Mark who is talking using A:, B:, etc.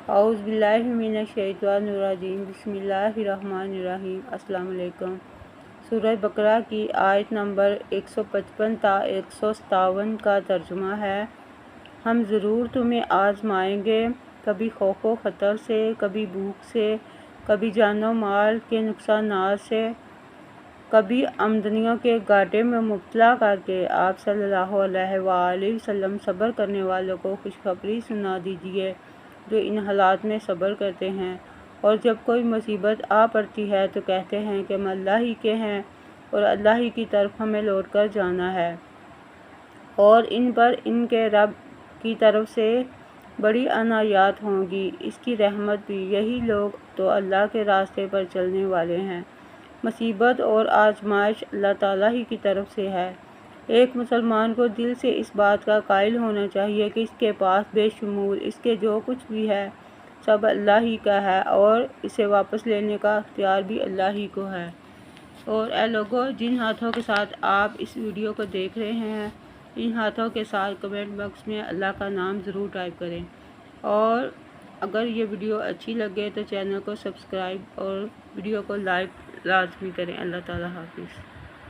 A: اعوذ باللہ من الشیطان الرجیم بسم اللہ الرحمن الرحیم۔ السلام علیکم۔ سورہ بقرہ کی آیت نمبر 155 تا 157 کا ترجمہ ہے۔ ہم ضرور تمہیں آزمائیں گے، کبھی خوف و خطر سے، کبھی بھوک سے، کبھی جان و مال کے نقصانات سے، کبھی آمدنیوں کے گھاٹے میں مبتلا کر کے آپ صلی اللہ علیہ وآلہ وسلم صبر کرنے والوں کو خوشخبری سنا دیجیے جو ان حالات میں صبر کرتے ہیں، اور جب کوئی مصیبت آ پڑتی ہے تو کہتے ہیں کہ ہم اللہ ہی کے ہیں اور اللہ ہی کی طرف ہمیں لوٹ کر جانا ہے، اور ان پر ان کے رب کی طرف سے بڑی عنایات ہوں گی، اس کی رحمت بھی۔ یہی لوگ تو اللہ کے راستے پر چلنے والے ہیں۔ مصیبت اور آزمائش اللہ تعالیٰ ہی کی طرف سے ہے۔ ایک مسلمان کو دل سے اس بات کا قائل ہونا چاہیے کہ اس کے پاس بے شمول اس کے جو کچھ بھی ہے سب اللہ ہی کا ہے، اور اسے واپس لینے کا اختیار بھی اللہ ہی کو ہے۔ اور اے لوگو، جن ہاتھوں کے ساتھ آپ اس ویڈیو کو دیکھ رہے ہیں، ان ہاتھوں کے ساتھ کمنٹ باکس میں اللہ کا نام ضرور ٹائپ کریں، اور اگر یہ ویڈیو اچھی لگے تو چینل کو سبسکرائب اور ویڈیو کو لائک لازمی کریں۔ اللہ تعالیٰ حافظ۔